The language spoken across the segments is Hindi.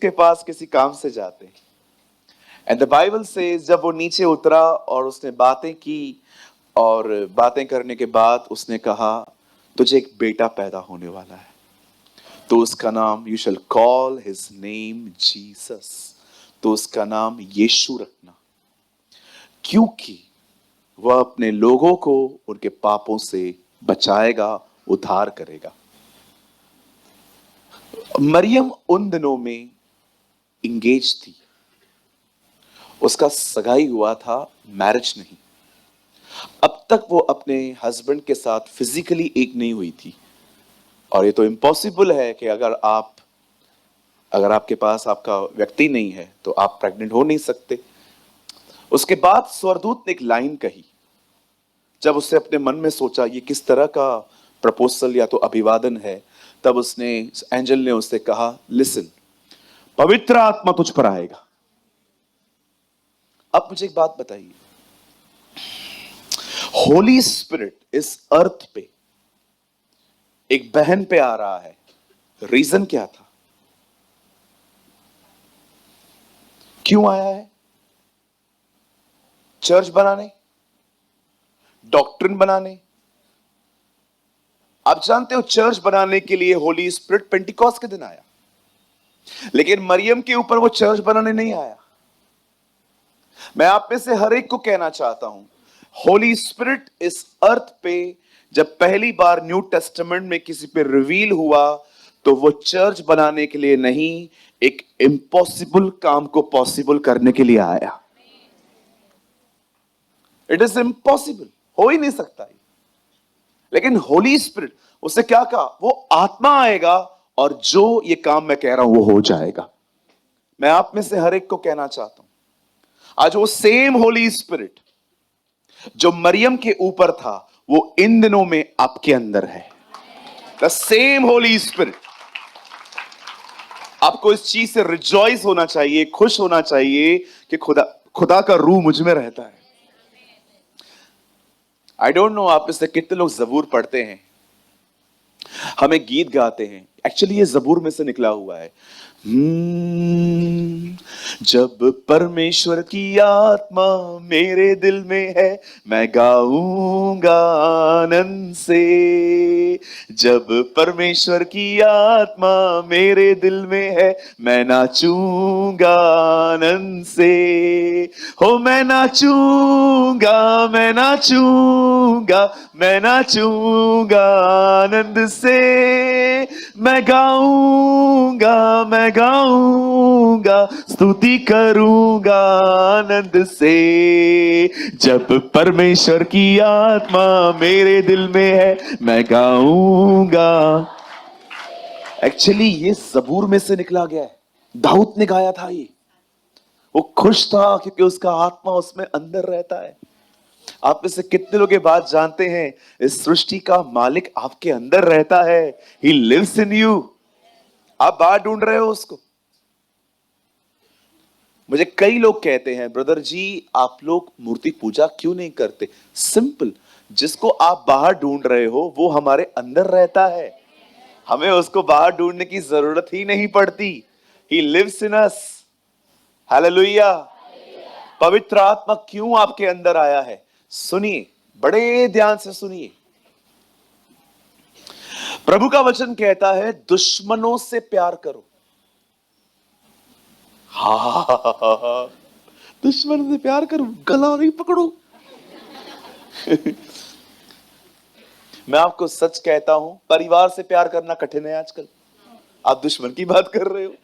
के पास किसी काम से जाते हैं। एंड द बाइबल से जब वो नीचे उतरा और उसने बातें की, और बातें करने के बाद उसने कहा तुझे एक बेटा पैदा होने वाला है, तो उसका नाम you shall call his name Jesus, तो उसका नाम यीशु रखना, क्योंकि वह अपने लोगों को उनके पापों से बचाएगा, उद्धार करेगा। मरियम उन दिनों में इंगेज थी, उसका सगाई हुआ था, मैरिज नहीं। अब तक वो अपने हस्बैंड के साथ फिजिकली एक नहीं हुई थी। और ये तो इम्पॉसिबल है कि अगर आपके पास आपका व्यक्ति नहीं है तो आप प्रेग्नेंट हो नहीं सकते। उसके बाद स्वर्गदूत ने एक लाइन कही, जब उसने अपने मन में सोचा ये किस तरह का प्रपोजल या तो अभिवादन है, तब उसने, एंजल ने उससे कहा, लिसन, पवित्र आत्मा तुझ पर आएगा। अब मुझे एक बात बताइए, होली स्पिरिट इस अर्थ पे एक बहन पे आ रहा है, रीजन क्या था? क्यों आया है? चर्च बनाने, डॉक्ट्रिन बनाने? आप जानते हो चर्च बनाने के लिए होली स्पिरिट पेंटिकॉस्ट के दिन आया, लेकिन मरियम के ऊपर वो चर्च बनाने नहीं आया। मैं आप में से हर एक को कहना चाहता हूं, होली स्पिरिट इस अर्थ पे जब पहली बार न्यू टेस्टामेंट में किसी पे रिवील हुआ, तो वो चर्च बनाने के लिए नहीं, एक इम्पॉसिबल काम को पॉसिबल करने के लिए आया। इट इज इम्पॉसिबल, हो ही नहीं सकता। लेकिन होली स्पिरिट, उससे क्या कहा? वो आत्मा आएगा और जो ये काम मैं कह रहा हूं वो हो जाएगा। मैं आप में से हर एक को कहना चाहता हूं, आज वो सेम होली स्पिरिट जो मरियम के ऊपर था, वो इन दिनों में आपके अंदर है। The same Holi spirit. आपको इस चीज से रिजॉइस होना चाहिए, खुश होना चाहिए कि खुदा का रूह मुझ में रहता है। आई डोंट नो आप में से कितने लोग जबूर पढ़ते हैं, हमें गीत गाते हैं। एक्चुअली ये जबूर में से निकला हुआ है। जब परमेश्वर की आत्मा मेरे दिल में है, मैं गाऊंगा आनंद से। जब परमेश्वर की आत्मा मेरे दिल में है, मैं नाचूंगा आनंद से। हो मैं नाचूंगा, मैं नाचूंगा, मैं नाचूंगा आनंद से। मैं गाऊंगा, मैं गाऊंगा, स्तुति करूंगा आनंद से। जब परमेश्वर की आत्मा मेरे दिल में है, मैं गाऊंगा। एक्चुअली ये जबूर में से निकला गया है, दाऊद ने गाया था ये। वो खुश था क्योंकि उसका आत्मा उसमें अंदर रहता है। आप में से कितने लोग ये बात जानते हैं, इस सृष्टि का मालिक आपके अंदर रहता है। He lives in you। आप बाहर ढूंढ रहे हो उसको। मुझे कई लोग कहते हैं, ब्रदर जी आप लोग मूर्ति पूजा क्यों नहीं करते? सिंपल, जिसको आप बाहर ढूंढ रहे हो वो हमारे अंदर रहता है, हमें उसको बाहर ढूंढने की जरूरत ही नहीं पड़ती। He lives in us। Hallelujah. पवित्र आत्मा क्यों आपके अंदर आया है? सुनिए, बड़े ध्यान से सुनिए। प्रभु का वचन कहता है दुश्मनों से प्यार करो। हा, दुश्मनों से प्यार करो, गला नहीं पकड़ो। मैं आपको सच कहता हूं, परिवार से प्यार करना कठिन है आजकल। आप दुश्मन की बात कर रहे हो।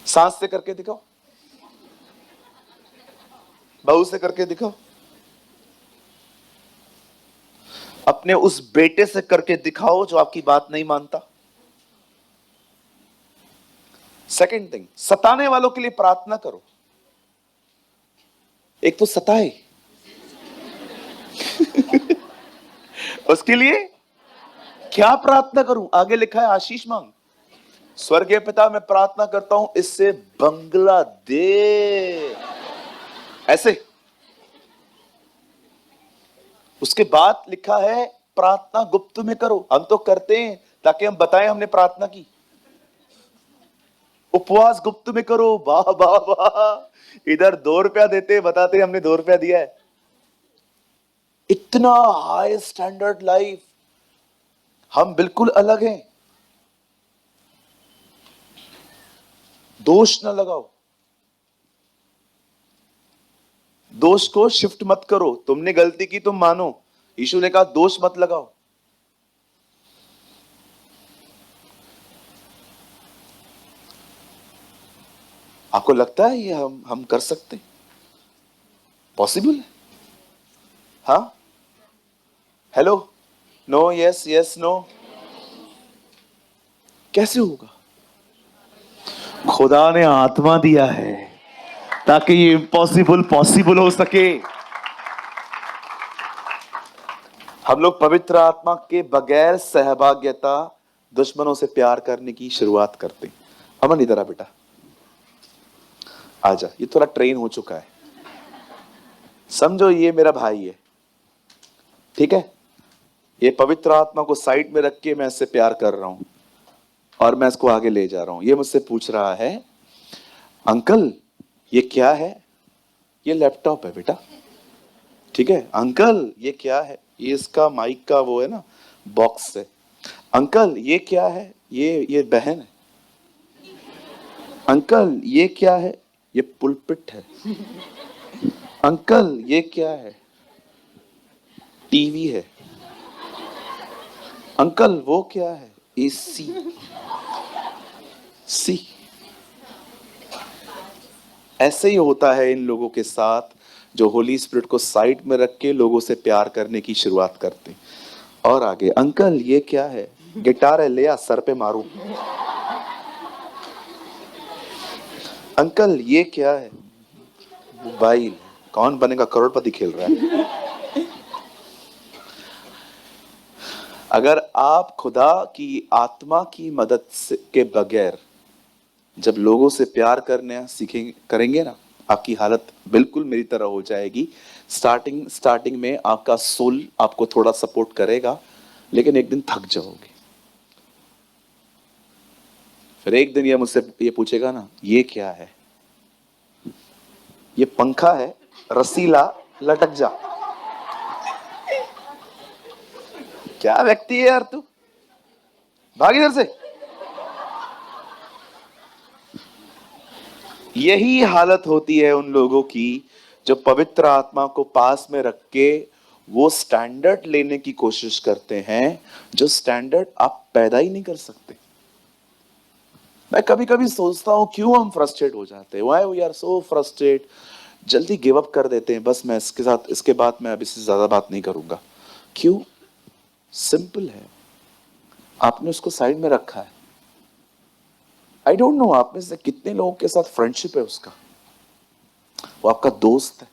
सास से करके दिखाओ, बहू से करके दिखाओ, अपने उस बेटे से करके दिखाओ जो आपकी बात नहीं मानता। सेकंड थिंग, सताने वालों के लिए प्रार्थना करो। एक तो सताए उसके लिए क्या प्रार्थना करूं? आगे लिखा है आशीष मांग। स्वर्गीय पिता मैं प्रार्थना करता हूं इससे बंगला दे, ऐसे। उसके बाद लिखा है प्रार्थना गुप्त में करो। हम तो करते हैं ताकि हम बताएं हमने प्रार्थना की। उपवास गुप्त में करो, वाह वाह वाह, इधर 2 रुपया देते बताते हमने 2 रुपया दिया है। इतना हाई स्टैंडर्ड लाइफ, हम बिल्कुल अलग हैं। दोष ना लगाओ, दोष को शिफ्ट मत करो। तुमने गलती की तुम मानो, यीशु ने कहा दोष मत लगाओ। आपको लगता है ये हम कर सकते? पॉसिबल है? हाँ, hello, no, yes yes no. कैसे होगा? खुदा ने आत्मा दिया है ताकि ये इम्पॉसिबल पॉसिबल हो सके। हम लोग पवित्र आत्मा के बगैर सहभागिता दुश्मनों से प्यार करने की शुरुआत करते हैं। अमन इधर आ बेटा, आजा, ये थोड़ा ट्रेन हो चुका है, समझो ये मेरा भाई है, ठीक है? ये पवित्र आत्मा को साइड में रख के मैं इससे प्यार कर रहा हूं और मैं इसको आगे ले जा रहा हूं। ये मुझसे पूछ रहा है, अंकल ये क्या है? ये लैपटॉप है बेटा, ठीक है? अंकल ये क्या है? ये इसका माइक का वो है ना, बॉक्स है। अंकल ये क्या है? ये बहन है। अंकल ये क्या है? ये पुलपिट है। अंकल ये क्या है? टीवी है। अंकल वो क्या है? एसी। सी। ऐसे ही होता है इन लोगों के साथ जो होली स्पिरिट को साइड में रख के लोगों से प्यार करने की शुरुआत करते हैं। और आगे, अंकल ये क्या है? गिटार है, ले आ सर पे मारूं। अंकल ये क्या है? मोबाइल। कौन बनेगा करोड़पति खेल रहा है। अगर आप खुदा की आत्मा की मदद से के बगैर जब लोगों से प्यार करने सीखेंगे करेंगे ना, आपकी हालत बिल्कुल मेरी तरह हो जाएगी। स्टार्टिंग में आपका सोल आपको थोड़ा सपोर्ट करेगा, लेकिन एक दिन थक जाओगे। फिर एक दिन ये मुझसे ये पूछेगा ना, ये क्या है? ये पंखा है, रसीला, लटक जा। क्या व्यक्ति है यार तू, भाग इधर से। यही हालत होती है उन लोगों की जो पवित्र आत्मा को पास में रख के वो स्टैंडर्ड लेने की कोशिश करते हैं जो स्टैंडर्ड आप पैदा ही नहीं कर सकते। मैं कभी कभी सोचता हूं क्यों हम फ्रस्ट्रेट हो जाते हैं, why we are so frustrate, जल्दी गिव अप कर देते हैं, बस मैं इसके बाद मैं अब इससे ज्यादा बात नहीं करूंगा। क्यों? सिंपल है, आपने उसको साइड में रखा है। आई डोंट नो आप में से कितने लोगों के साथ फ्रेंडशिप है उसका, वो आपका दोस्त है।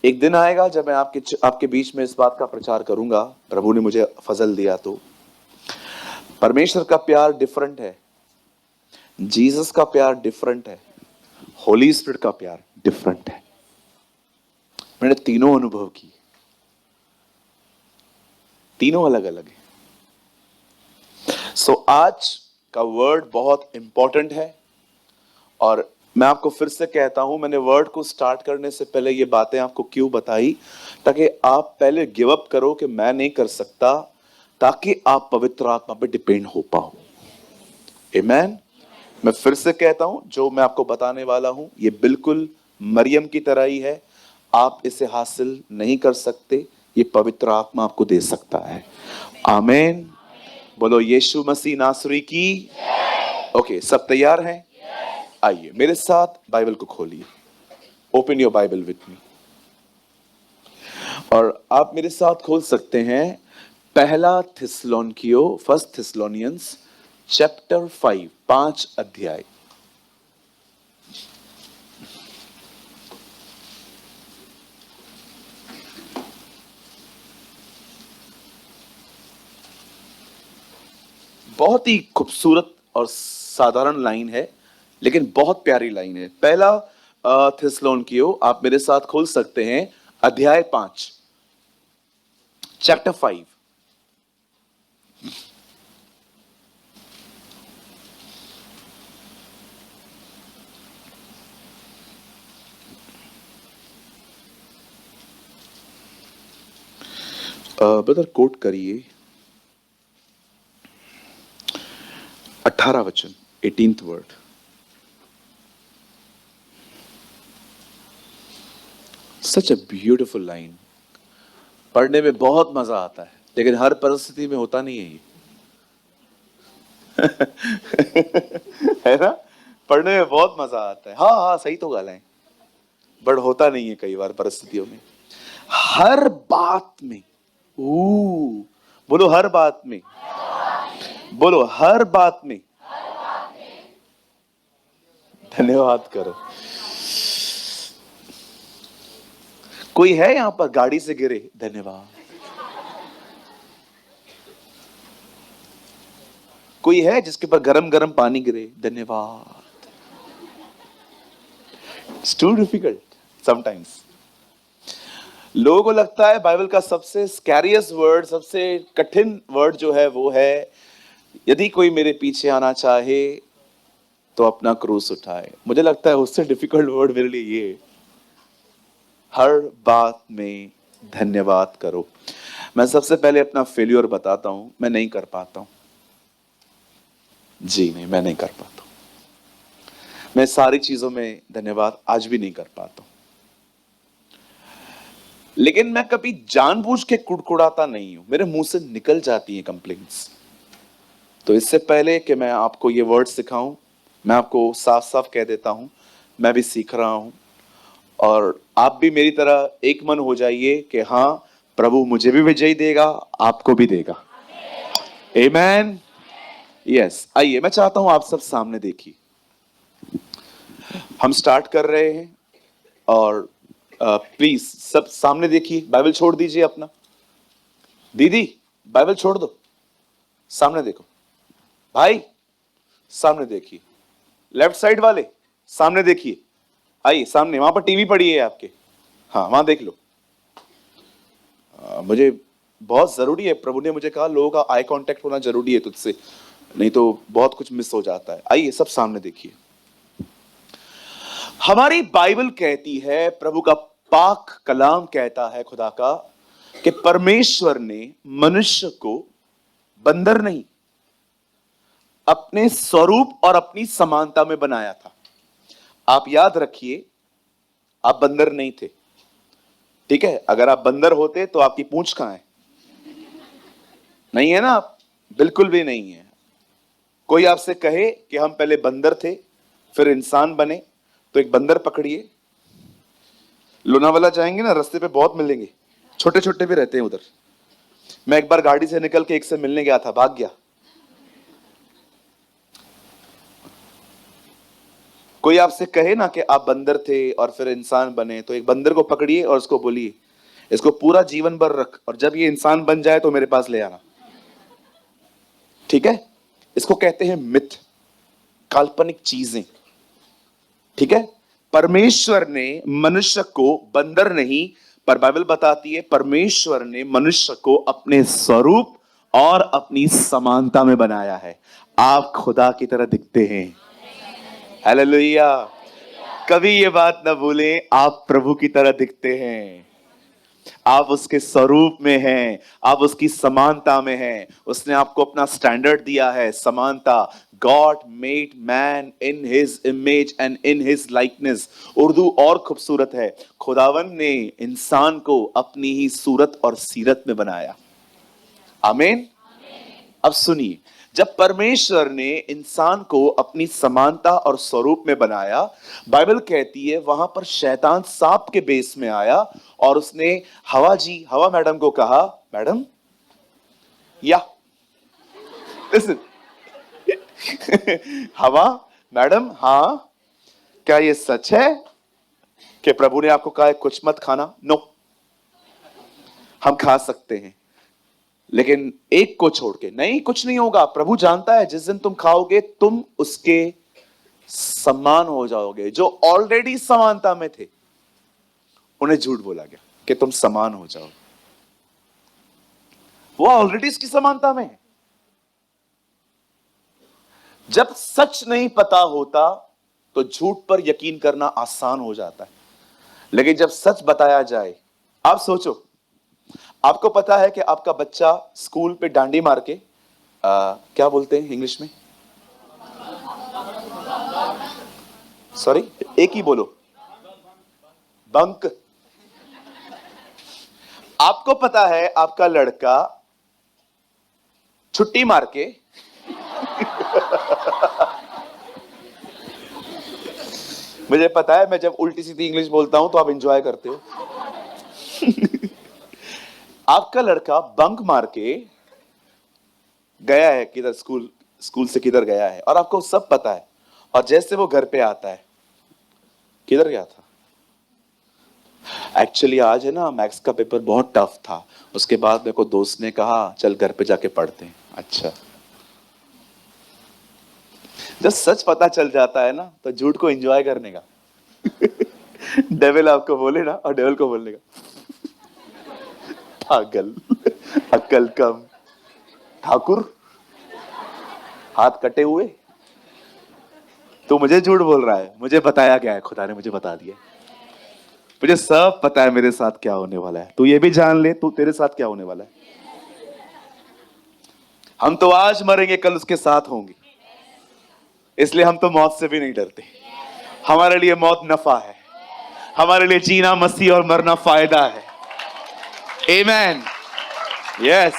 एक दिन आएगा जब मैं आपके बीच में इस बात का प्रचार करूंगा, प्रभु ने मुझे फजल दिया तो। परमेश्वर का प्यार डिफरेंट है, जीसस का प्यार डिफरेंट है, होली स्पिरिट का प्यार डिफरेंट है। मैंने तीनों अनुभव किए, तीनों अलग अलग है। सो आज का वर्ड बहुत इंपॉर्टेंट है और मैं आपको फिर से कहता हूं, मैंने वर्ड को स्टार्ट करने से पहले ये बातें आपको क्यों बताई, ताकि आप पहले गिव अप करो कि मैं नहीं कर सकता, ताकि आप पवित्र आत्मा पे डिपेंड हो पाओ। आमीन। मैं फिर से कहता हूं, जो मैं आपको बताने वाला हूं ये बिल्कुल मरियम की तरह ही है, आप इसे हासिल नहीं कर सकते, ये पवित्र आत्मा आपको दे सकता है। आमीन। बोलो यीशु मसीह नासरी की। ओके, सब तैयार हैं? आइए मेरे साथ बाइबल को खोलिए, open your Bible with me, और आप मेरे साथ खोल सकते हैं पहला थिस्सलुनीकियों, फर्स्ट थिस्सलुनियंस चैप्टर 5, 5 अध्याय। बहुत ही खूबसूरत और साधारण लाइन है, लेकिन बहुत प्यारी लाइन है। पहला थिस्सलुनीकियों, आप मेरे साथ खोल सकते हैं अध्याय 5, चैप्टर 5। ब्रदर कोट करिए 18 वचन, 18th word. Such a beautiful line. पढ़ने में बहुत मजा आता है, लेकिन हर परिस्थिति में होता नहीं है ये। है ना? पढ़ने में बहुत मजा आता है। हाँ हाँ, सही तो गाल है, बट होता नहीं है कई बार परिस्थितियों में। हर बात में, बोलो हर बात में, बोलो हर बात में। धन्यवाद करो। कोई है यहां पर गाड़ी से गिरे? धन्यवाद। कोई है जिसके ऊपर गरम गरम पानी गिरे? धन्यवाद। It's too difficult sometimes. लोगों को लगता है बाइबल का सबसे स्कैरियस्ट वर्ड, सबसे कठिन वर्ड जो है वो है, यदि कोई मेरे पीछे आना चाहे तो अपना क्रूस उठाए। मुझे लगता है उससे डिफिकल्ट वर्ड मेरे लिए ये है, हर बात में धन्यवाद करो। मैं सबसे पहले अपना फेल्योर बताता हूं, मैं नहीं कर पाता हूं। जी नहीं, मैं नहीं कर पाता हूं। मैं सारी चीजों में धन्यवाद आज भी नहीं कर पाता हूं। लेकिन मैं कभी जानबूझ के कुड़कुड़ाता नहीं हूं, मेरे मुंह से निकल जाती हैं कंप्लेंट्स। तो इससे पहले कि मैं आपको ये वर्ड सिखाऊं, मैं आपको साफ साफ कह देता हूं, मैं भी सीख रहा हूं, और आप भी मेरी तरह एक मन हो जाइए कि हाँ, प्रभु मुझे भी विजय देगा, आपको भी देगा। आमेन। यस, आइए, मैं चाहता हूं आप सब सामने देखिए। हम स्टार्ट कर रहे हैं, और प्लीज सब सामने देखिए। बाइबल छोड़ दीजिए अपना। दीदी बाइबल छोड़ दो, सामने देखो। भाई सामने देखिए। लेफ्ट साइड वाले सामने देखिए। आइए सामने, वहां पर टीवी पड़ी है आपके, हाँ वहां देख लो। मुझे बहुत जरूरी है, प्रभु ने मुझे कहा लोगों का आई कांटेक्ट होना जरूरी है तुझसे, नहीं तो बहुत कुछ मिस हो जाता है। आइए सब सामने देखिए। हमारी बाइबल कहती है, प्रभु का पाक कलाम कहता है खुदा का, कि परमेश्वर ने मनुष्य को बंदर नहीं, अपने स्वरूप और अपनी समानता में बनाया था। आप याद रखिए, आप बंदर नहीं थे, ठीक है? अगर आप बंदर होते तो आपकी पूंछ कहां है? नहीं है ना, आप बिल्कुल भी नहीं है। कोई आपसे कहे कि हम पहले बंदर थे फिर इंसान बने, तो एक बंदर पकड़िए। लोनावाला जाएंगे ना, रास्ते पे बहुत मिलेंगे, छोटे छोटे भी रहते हैं उधर। मैं एक बार गाड़ी से निकल के एक से मिलने गया था, भाग गया। कोई आपसे कहे ना कि आप बंदर थे और फिर इंसान बने, तो एक बंदर को पकड़िए और उसको बोलिए इसको पूरा जीवन भर रख, और जब ये इंसान बन जाए तो मेरे पास ले आना, ठीक है? इसको कहते हैं मिथ, काल्पनिक चीजें, ठीक है? परमेश्वर ने मनुष्य को बंदर नहीं, पर बाइबल बताती है परमेश्वर ने मनुष्य को अपने स्वरूप और अपनी समानता में बनाया है। आप खुदा की तरह दिखते हैं। हालेलुया। कभी ये बात ना भूलें, आप प्रभु की तरह दिखते हैं, आप उसके स्वरूप में हैं, आप उसकी समानता में हैं। उसने आपको अपना स्टैंडर्ड दिया है, समानता। God made man in his image and in his likeness. Urdu और खूबसूरत है, खुदावन ने इंसान को अपनी ही सूरत और सीरत में बनाया। आमीन। अब सुनिए, जब परमेश्वर ने इंसान को अपनी समानता और स्वरूप में बनाया, बाइबल कहती है वहां पर शैतान सांप के बेस में आया, और उसने हवा मैडम को कहा, मैडम या लिसन हवा मैडम, हाँ क्या ये सच है कि प्रभु ने आपको कहा है कुछ मत खाना? नो, हम खा सकते हैं, लेकिन एक को छोड़ के नहीं, कुछ नहीं होगा। प्रभु जानता है जिस दिन तुम खाओगे तुम उसके समान हो जाओगे। जो ऑलरेडी समानता में थे उन्हें झूठ बोला गया कि तुम समान हो जाओ, वो ऑलरेडी इसकी समानता में है। जब सच नहीं पता होता तो झूठ पर यकीन करना आसान हो जाता है, लेकिन जब सच बताया जाए, आप सोचो, आपको पता है कि आपका बच्चा स्कूल पे डांडी मार के क्या बोलते हैं इंग्लिश में? सॉरी, एक ही बोलो, बंक। आपको पता है आपका लड़का छुट्टी मार के मुझे पता है मैं जब उल्टी सीधी इंग्लिश बोलता हूं तो आप एंजॉय करते हो। आपका लड़का बंक मार के गया है किधर, स्कूल स्कूल से किधर गया है और आपको सब पता है, और जैसे वो घर पे आता है, किधर गया था? एक्चुअली आज है ना मैथ्स का पेपर बहुत टफ था, उसके बाद मेरे को दोस्त ने कहा चल घर पे जाके पढ़ते हैं। अच्छा, जब सच पता चल जाता है ना तो झूठ को एंजॉय करने का। डेविल आपको बोले ना, और डेविल को बोलने का पागल, अक्ल कम, ठाकुर, हाथ कटे हुए, तो मुझे झूठ बोल रहा है। मुझे बताया गया है, खुदा ने मुझे बता दिया, मुझे सब पता है मेरे साथ क्या होने वाला है। तू ये भी जान ले, तू तेरे साथ क्या होने वाला है। हम तो आज मरेंगे, कल उसके साथ होंगे, इसलिए हम तो मौत से भी नहीं डरते। हमारे लिए मौत नफा है, हमारे लिए जीना मसीह और मरना फायदा है। आमेन, यस।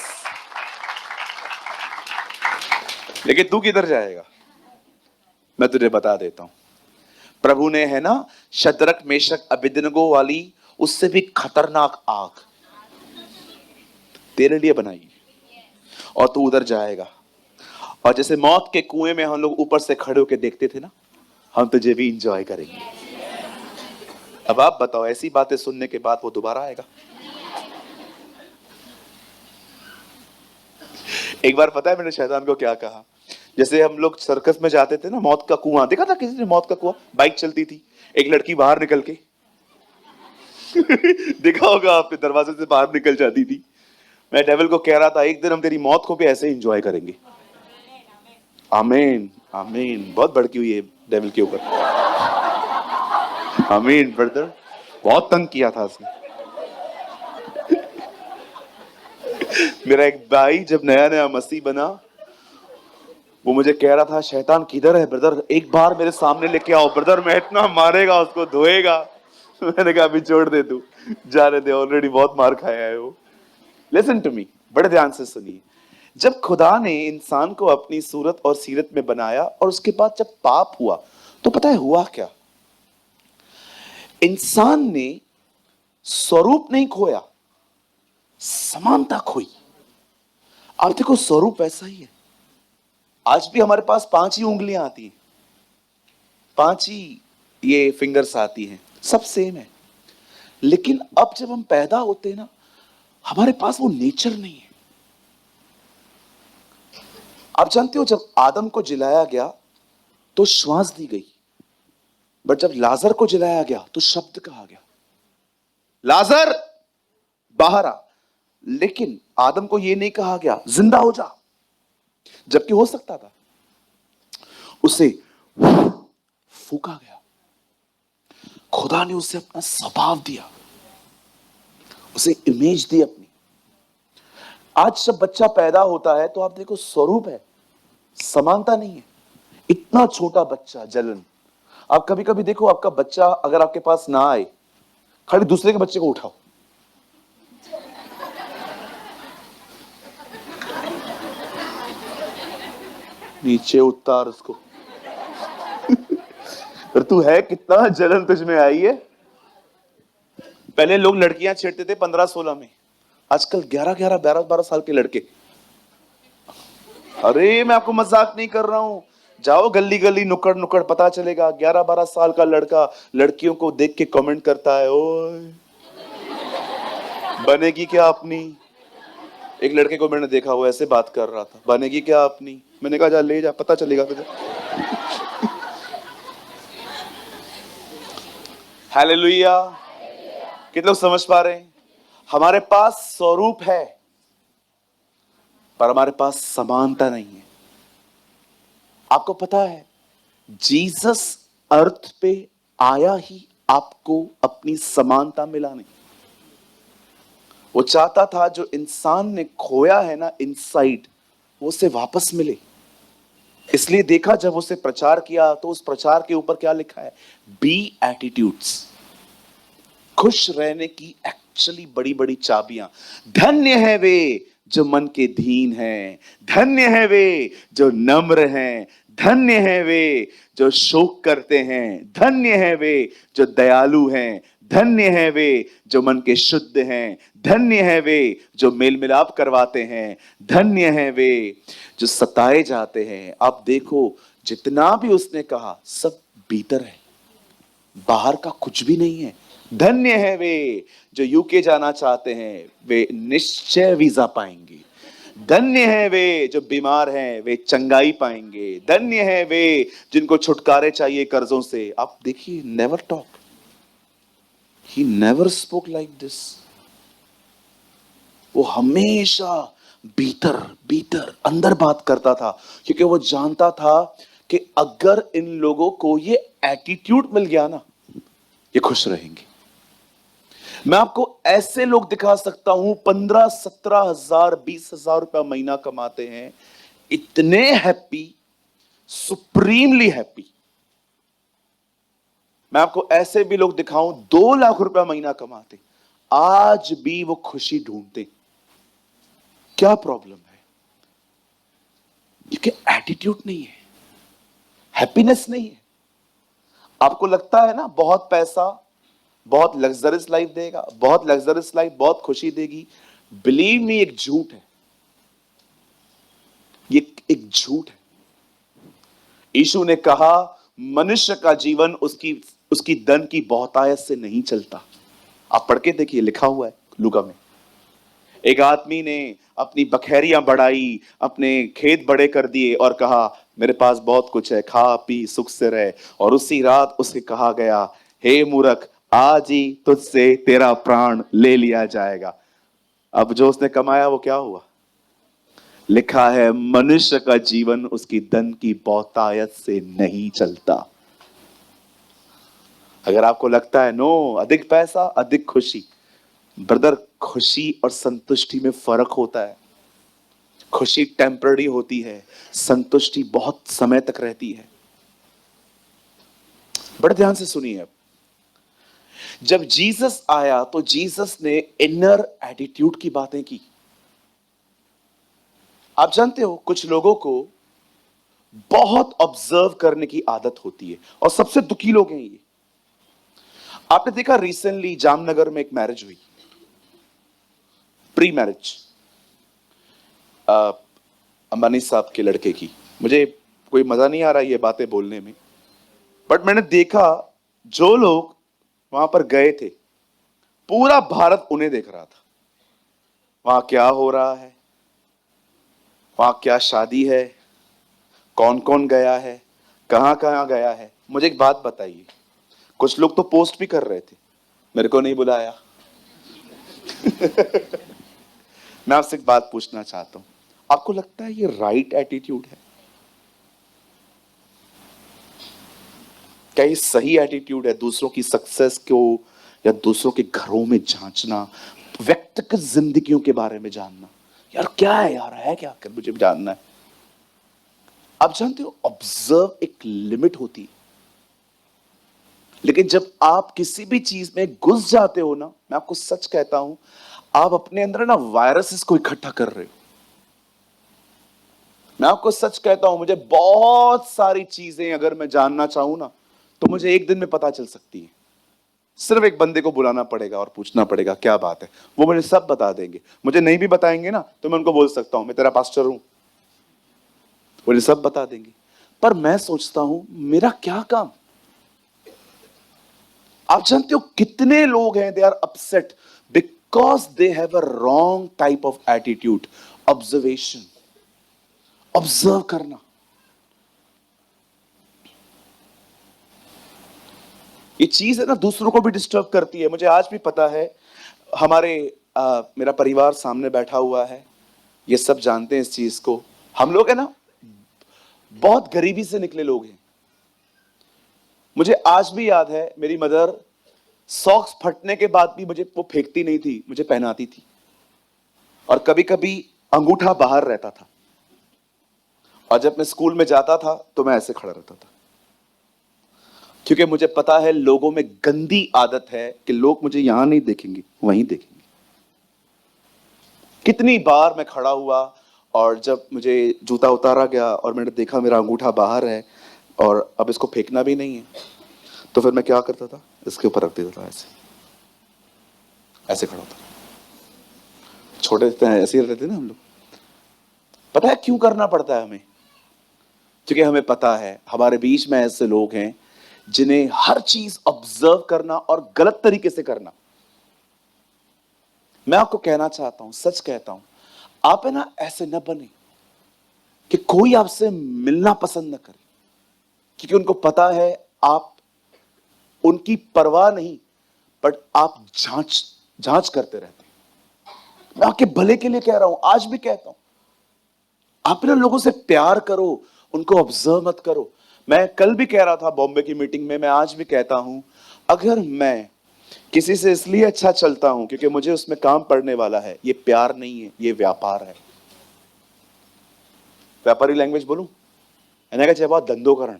लेकिन तू किधर जाएगा? मैं तुझे बता देता हूं। प्रभु ने है ना शद्रक मेशक अबेदनगो वाली उससे भी खतरनाक आग तेरे लिए बनाई, और तू उधर जाएगा। और जैसे मौत के कुएं में हम लोग ऊपर से खड़े होकर देखते थे ना, हम तुझे भी इंजॉय करेंगे। अब आप बताओ, ऐसी बातें सुनने के बाद वो दोबारा आएगा? एक बार पता है मैंने शैतान को क्या कहा? जैसे हम लोग सर्कस में जाते थे ना, मौत का कुआं देखा था किसी ने? मौत का कुआं, बाइक चलती थी, एक लड़की बाहर निकल के देखा होगा आपने, दरवाजे से बाहर निकल जाती थी। मैं डेविल को कह रहा था एक दिन हम तेरी मौत को भी ऐसे एंजॉय करेंगे। आमीन, आमीन। बहुत भड़की हुई है डेविल के ऊपर। आमीन ब्रदर, बहुत तंग किया था उसने। मेरा एक भाई जब नया नया मसीह बना, वो मुझे कह रहा था शैतान किधर है ब्रदर, एक बार मेरे सामने लेके आओ ब्रदर, मैं इतना मारेगा उसको, धोएगा। मैंने कहा अभी छोड़ दे, तू जाने दे, ऑलरेडी बहुत मार खाया है वो। लिसन टू मी, बड़े ध्यान से सुनिए। जब खुदा ने इंसान को अपनी सूरत और सीरत में बनाया और उसके बाद जब पाप हुआ, तो पता है हुआ क्या? इंसान ने स्वरूप नहीं खोया, समानता खोई। आप देखो स्वरूप ऐसा ही है। आज भी हमारे पास 5 ही उंगलियां आती हैं, 5 ही ये फिंगर्स आती हैं, सब सेम है। लेकिन अब जब हम पैदा होते हैं ना, हमारे पास वो नेचर नहीं है। आप जानते हो जब आदम को जिलाया गया तो श्वास दी गई, बट जब लाजर को जिलाया गया तो शब्द कहा गया, लाजर बाहर आ। लेकिन आदम को यह नहीं कहा गया जिंदा हो जा, जबकि हो सकता था। उसे फूका गया, खुदा ने उसे अपना स्वभाव दिया, उसे इमेज दी अपनी। आज जब बच्चा पैदा होता है तो आप देखो स्वरूप है, समानता नहीं है। इतना छोटा बच्चा, जलन। आप कभी कभी देखो आपका बच्चा अगर आपके पास ना आए, खाली दूसरे के बच्चे को उठाओ, नीचे उतार उसको। पर तू है कितना, जलन तुझ में आई है। पहले लोग लड़कियां छेड़ते थे 15-16 में, आजकल 11-11, 12-12 साल के लड़के। अरे मैं आपको मजाक नहीं कर रहा हूं, जाओ गली गली नुक्कड़ नुक्कड़, पता चलेगा 11-12 साल का लड़का लड़कियों को देख के कमेंट करता है, ओए बनेगी क्या अपनी। एक लड़के को मैंने देखा, वो ऐसे बात कर रहा था, बनेगी क्या अपनी। मैंने कहा जा ले जा, पता चलेगा तुझे। हालेलुया। कितने लोग समझ पा रहे हैं? हमारे पास स्वरूप है, पर हमारे पास समानता नहीं है। आपको पता है जीसस अर्थ पे आया ही आपको अपनी समानता मिलाने। वो चाहता था जो इंसान ने खोया है ना इनसाइड, वो उसे वापस मिले। इसलिए देखा जब उसे प्रचार किया तो उस प्रचार के ऊपर क्या लिखा है, बी एटीट्यूड्स। खुश रहने की एक्चुअली बड़ी बड़ी चाबियां। धन्य है वे जो मन के दीन हैं, धन्य है वे जो नम्र हैं, धन्य है वे जो शोक करते हैं, धन्य है वे जो दयालु हैं, धन्य है वे जो मन के शुद्ध हैं, धन्य है वे जो मेल मिलाप करवाते हैं, धन्य है वे जो सताए जाते हैं। आप देखो जितना भी उसने कहा सब भीतर है, बाहर का कुछ भी नहीं है। धन्य है वे जो यूके जाना चाहते हैं, वे निश्चय वीजा पाएंगे। धन्य है वे जो बीमार हैं, वे चंगाई पाएंगे। धन्य है वे जिनको छुटकारे चाहिए कर्जों से। आप देखिए, never talk, he never spoke like this. वो हमेशा भीतर भीतर अंदर बात करता था, क्योंकि वो जानता था कि अगर इन लोगों को ये एटीट्यूड मिल गया ना, ये खुश रहेंगे। मैं आपको ऐसे लोग दिखा सकता हूं 15-17 हजार 20 हजार रुपया महीना कमाते हैं, इतने हैप्पी, सुप्रीमली हैप्पी। मैं आपको ऐसे भी लोग दिखाऊं 2 लाख रुपया महीना कमाते, आज भी वो खुशी ढूंढते। क्या प्रॉब्लम है? क्योंकि एटीट्यूड नहीं है, हैप्पीनेस नहीं है। आपको लगता है ना बहुत पैसा बहुत लग्जरियस लाइफ देगा, बहुत लग्जरियस लाइफ बहुत खुशी देगी। बिलीव मी, एक झूठ है, ये एक झूठ है। यीशु ने कहा मनुष्य का जीवन उसकी धन की बहुतायत से नहीं चलता। आप पढ़ के देखिए, लिखा हुआ है लूका में। एक आदमी ने अपनी बखेरियां बढ़ाई, अपने खेत बड़े कर दिए और कहा मेरे पास बहुत कुछ है, खा पी सुख से रहे। और उसी रात उसे कहा गया, हे मूर्ख, आज ही तुझसे तेरा प्राण ले लिया जाएगा। अब जो उसने कमाया वो क्या हुआ? लिखा है मनुष्य का जीवन उसकी धन की बहुतायत से नहीं चलता। अगर आपको लगता है नो अधिक पैसा अधिक खुशी, ब्रदर, खुशी और संतुष्टि में फर्क होता है। खुशी टेम्पररी होती है, संतुष्टि बहुत समय तक रहती है। बड़े ध्यान से सुनिए। अब जब जीसस आया तो जीसस ने इनर एटीट्यूड की बातें की। आप जानते हो कुछ लोगों को बहुत ऑब्जर्व करने की आदत होती है, और सबसे दुखी लोग हैं ये। आपने देखा रिसेंटली जामनगर में एक मैरिज हुई, प्री मैरिज, अंबानी साहब के लड़के की। मुझे कोई मजा नहीं आ रहा ये बातें बोलने में, बट मैंने देखा जो लोग वहां पर गए थे, पूरा भारत उन्हें देख रहा था। वहां क्या हो रहा है, वहां क्या शादी है, कौन कौन गया है, कहां कहां गया है। मुझे एक बात बताइए, कुछ लोग तो पोस्ट भी कर रहे थे, मेरे को नहीं बुलाया। मैं आपसे एक बात पूछना चाहता हूं, आपको लगता है ये राइट एटीट्यूड है? क्या ये सही एटीट्यूड है? दूसरों की सक्सेस को या दूसरों के घरों में झांचना, व्यक्तिगत जिंदगियों के बारे में जानना, यार क्या है, यार है क्या, कर मुझे जानना है। आप जानते हो ऑब्जर्व एक लिमिट होती है, लेकिन जब आप किसी भी चीज में घुस जाते हो ना, मैं आपको सच कहता हूं, आप अपने अंदर ना वायरसेस को इकट्ठा कर रहे हो। मैं आपको सच कहता हूं, मुझे बहुत सारी चीजें अगर मैं जानना चाहूं ना, तो मुझे एक दिन में पता चल सकती है। सिर्फ एक बंदे को बुलाना पड़ेगा और पूछना पड़ेगा क्या बात है, वो मुझे सब बता देंगे। मुझे नहीं भी बताएंगे ना, तो मैं उनको बोल सकता हूं मैं तेरा पास्टर हूं, मुझे सब बता देंगे। पर मैं सोचता हूं मेरा क्या काम? आप जानते हो कितने लोग हैं, they are upset because they have a wrong type of attitude. Observation, observe करना, ये चीज है ना, दूसरों को भी डिस्टर्ब करती है। मुझे आज भी पता है, हमारे मेरा परिवार सामने बैठा हुआ है, ये सब जानते हैं इस चीज को। हम लोग है ना बहुत गरीबी से निकले लोग हैं। मुझे आज भी याद है, मेरी मदर सॉक्स फटने के बाद भी मुझे वो फेंकती नहीं थी, मुझे पहनाती थी। और कभी कभी अंगूठा बाहर रहता था, और जब मैं स्कूल में जाता था तो मैं ऐसे खड़ा रहता था, क्योंकि मुझे पता है लोगों में गंदी आदत है कि लोग मुझे यहां नहीं देखेंगे, वहीं देखेंगे। कितनी बार मैं खड़ा हुआ, और जब मुझे जूता उतारा गया और मैंने देखा मेरा अंगूठा बाहर है और अब इसको फेंकना भी नहीं है, तो फिर मैं क्या करता था, इसके ऊपर रख देता था, ऐसे ऐसे खड़ा होता। छोटे थे ऐसे ही रहते थे ना हम लोग। पता है क्यों करना पड़ता है हमें? क्योंकि हमें पता है हमारे बीच में ऐसे लोग हैं जिन्हें हर चीज ऑब्जर्व करना और गलत तरीके से करना। मैं आपको कहना चाहता हूं, सच कहता हूं, आप है ना ऐसे न बने कि कोई आपसे मिलना पसंद न करे, क्योंकि उनको पता है आप उनकी परवाह नहीं, बट आप जांच जांच करते रहते हैं। मैं आपके भले के लिए कह रहा हूं, आज भी कहता हूं, आप ना लोगों से प्यार करो, उनको ऑब्जर्व मत करो। मैं कल भी कह रहा था बॉम्बे की मीटिंग में, मैं आज भी कहता हूं, अगर मैं किसी से इसलिए अच्छा चलता हूं क्योंकि मुझे उसमें काम पड़ने वाला है, ये प्यार नहीं है, ये व्यापार है। व्यापारी लैंग्वेज बोलूं, मैंने कहा जब धंधो करण,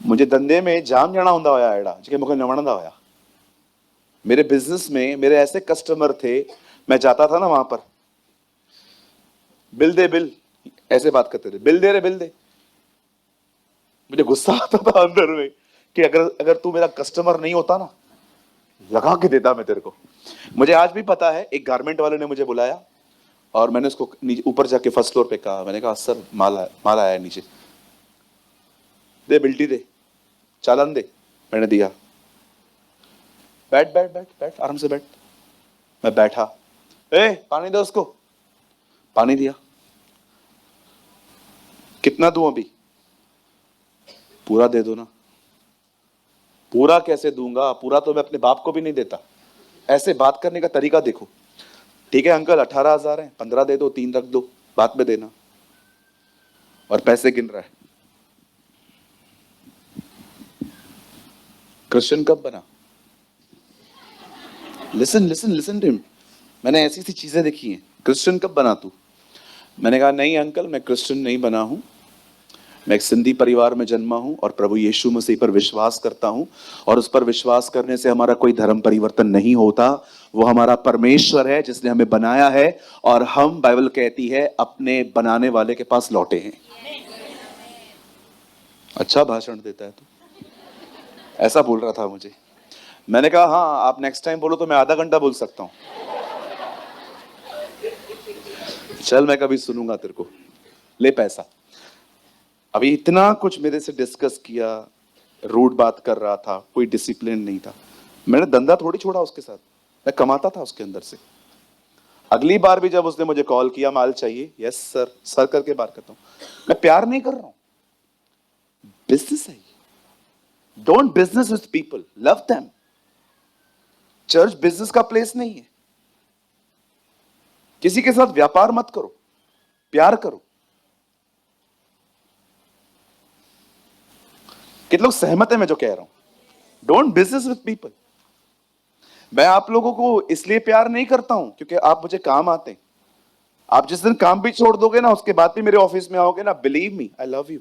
मुझे धंधे में जाम जना हुंदा होया एड़ा जेके मुझे न वणंदा होया। मेरे बिजनेस में मेरे ऐसे कस्टमर थे, मैं जाता था ना वहां पर, बिल दे बिल, ऐसे बात करते थे, बिल दे रे बिल दे। मुझे गुस्सा आता था अंदर में कि अगर अगर तू मेरा कस्टमर नहीं होता ना, लगा के देता मैं तेरे को। मुझे आज भी पता है, एक गारमेंट वाले ने मुझे बुलाया और मैंने उसको ऊपर जाके फर्स्ट फ्लोर पे कहा, मैंने कहा सर माल आया है नीचे, दे बिल्टी दे, चालान दे। मैंने दिया, बैठ बैठ बैठ बैठ आराम से बैठ। मैं बैठा, ए पानी दो उसको, पानी दिया। कितना दूं अभी? पूरा दे दो ना। पूरा कैसे दूंगा? पूरा तो मैं अपने बाप को भी नहीं देता। ऐसे बात करने का तरीका देखो। ठीक है अंकल 18,000 है, 15 दे दो, 3 रख दो, बाद में देना। और पैसे गिन रहा है। क्रिश्चियन कब बना? Listen listen listen to him. मैंने ऐसी सी चीजें देखी हैं। क्रिश्चियन कब बना तू? मैंने कहा नहीं अंकल, मैं क्रिश्चियन नहीं बना हूं, मैं एक सिंधी परिवार में जन्मा हूं और प्रभु यीशु मसीह पर विश्वास करता हूं, और उस पर विश्वास करने से हमारा कोई धर्म परिवर्तन नहीं होता। वो हमारा परमेश्वर है जिसने हमें बनाया है, और हम, बाइबल कहती है, अपने बनाने वाले के पास लौटे हैं। अच्छा भाषण देता है तू, ऐसा बोल रहा था मुझे। मैंने कहा हाँ, आप नेक्स्ट टाइम बोलो तो मैं आधा घंटा बोल सकता हूं। चल मैं कभी सुनूंगा तेरे को, ले पैसा। अभी इतना कुछ मेरे से डिस्कस किया, रूड बात कर रहा था, कोई डिसिप्लिन नहीं था। मैंने धंधा थोड़ी छोड़ा उसके साथ, मैं कमाता था उसके अंदर से। अगली बार भी जब उसने मुझे कॉल किया, माल चाहिए, यस सर सर करके बात करता हूं। मैं प्यार नहीं कर रहा हूं, बिजनेस है। Don't business with people, love them. Church business का प्लेस नहीं है। किसी के साथ व्यापार मत करो, प्यार करो। कितने लोग सहमत है मैं जो कह रहा हूं? Don't business with people. मैं आप लोगों को इसलिए प्यार नहीं करता हूं क्योंकि आप मुझे काम आते हैं। आप जिस दिन काम भी छोड़ दोगे ना, उसके बाद भी मेरे ऑफिस में आओगे ना, believe me, I love you.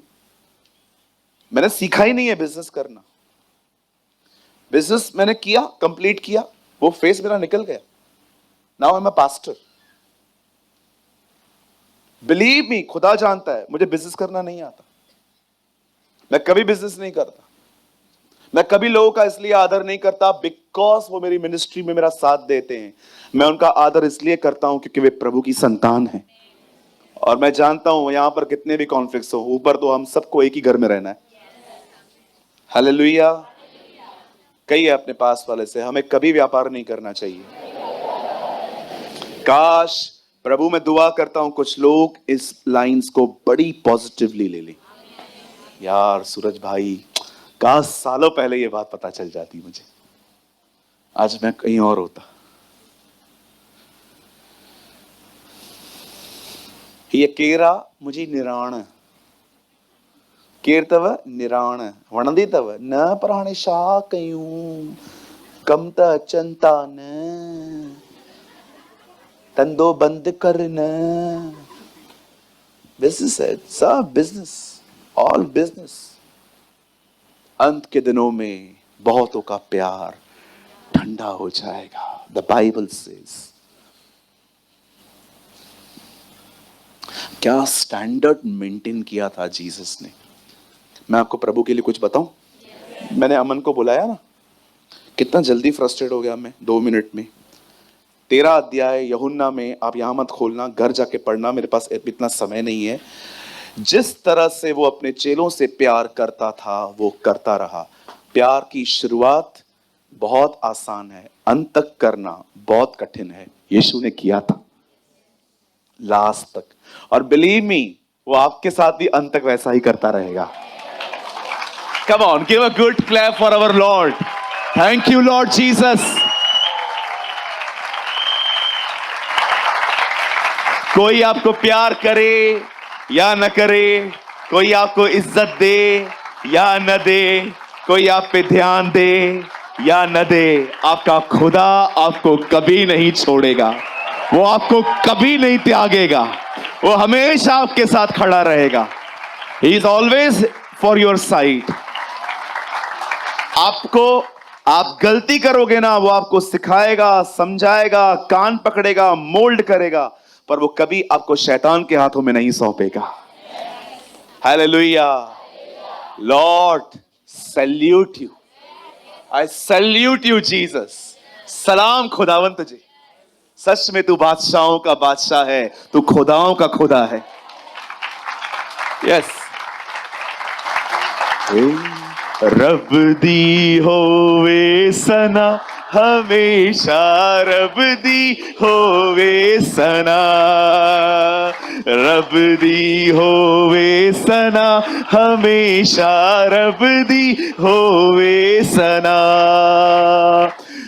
मैंने सीखा ही नहीं है बिजनेस करना। बिजनेस मैंने किया, कंप्लीट किया, वो फेस मेरा निकल गया। Now I am a pastor. Believe me, खुदा जानता है मुझे बिजनेस करना नहीं आता। मैं कभी बिजनेस नहीं करता। मैं कभी लोगों का इसलिए आदर नहीं करता बिकॉज वो मेरी मिनिस्ट्री में मेरा साथ देते हैं। मैं उनका आदर इसलिए करता हूं क्योंकि वे प्रभु की संतान हैं। और मैं जानता हूं यहां पर कितने भी कॉन्फ्लिक्ट्स हो, ऊपर तो हम सबको एक ही घर में रहना है। हालेलुया। कहिए अपने पास वाले से, हमें कभी व्यापार नहीं करना चाहिए। काश, प्रभु मैं दुआ करता हूं कुछ लोग इस लाइंस को बड़ी पॉजिटिवली ले लें। यार सूरज भाई, काश सालों पहले ये बात पता चल जाती मुझे, आज मैं कहीं और होता। ये केरा मुझे निराण केर तव निराण वणंदी तव न पर छा कयूं, कम त अचनि था न। धंधो बंद करना। बिजनेस है, सब बिजनेस, ऑल बिजनेस। अंत के दिनों में बहुतों का प्यार ठंडा हो जाएगा। The Bible says. क्या स्टैंडर्ड मेंटेन किया था जीसस ने। मैं आपको प्रभु के लिए कुछ बताऊं। मैंने अमन को बुलाया ना, कितना जल्दी फ्रस्ट्रेट हो गया मैं 2 मिनट में। 13 अध्याय यूहन्ना में, आप यहां मत खोलना, घर जाके पढ़ना, मेरे पास इतना समय नहीं है। जिस तरह से वो अपने चेलों से प्यार करता था वो करता रहा। प्यार की शुरुआत बहुत आसान है, अंत तक करना बहुत कठिन है। यीशु ने किया था लास्ट तक, और बिलीव मी वो आपके साथ भी अंत तक वैसा ही करता रहेगा। Come on, give a good clap for our Lord. Thank you Lord Jesus. कोई आपको प्यार करे या न करे, कोई आपको इज्जत दे या न दे, कोई आप पे ध्यान दे या न दे, आपका खुदा आपको कभी नहीं छोड़ेगा। वो आपको कभी नहीं त्यागेगा। वो हमेशा आपके साथ खड़ा रहेगा। He is always for your side. आपको, आप गलती करोगे ना, वो आपको सिखाएगा, समझाएगा, कान पकड़ेगा, मोल्ड करेगा, पर वो कभी आपको शैतान के हाथों में नहीं सौंपेगा। Hallelujah. Lord salute you, I salute you Jesus. सलाम खुदावन तुझे। सच में तू बादशाहों का बादशाह है, तू खुदाओं का खुदा है। यस। रब दी होवे सना हमेशा, रब दी होवे सना, रब दी होवे सना हमेशा, रब दी होवे सना।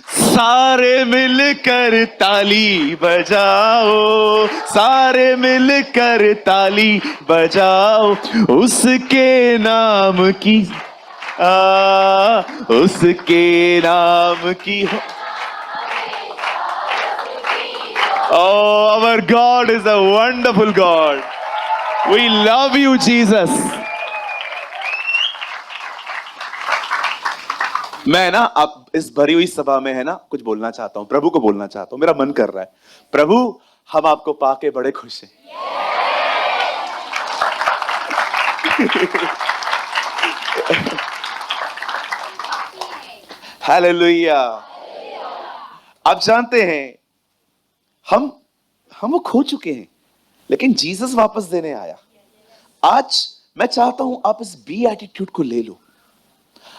सारे मिलकर ताली बजाओ, सारे मिलकर ताली बजाओ, उसके नाम की उसके नाम की। Oh, our God is a wonderful God. We love you, Jesus. मैं ना अब इस भरी हुई सभा में है ना कुछ बोलना चाहता हूं, प्रभु को बोलना चाहता हूं, मेरा मन कर रहा है। प्रभु, हम आपको पाके बड़े खुश हैं। हालेलुया। आप जानते हैं हम वो खो चुके हैं, लेकिन जीसस वापस देने आया। आज मैं चाहता हूं आप इस बी एटीट्यूड को ले लो।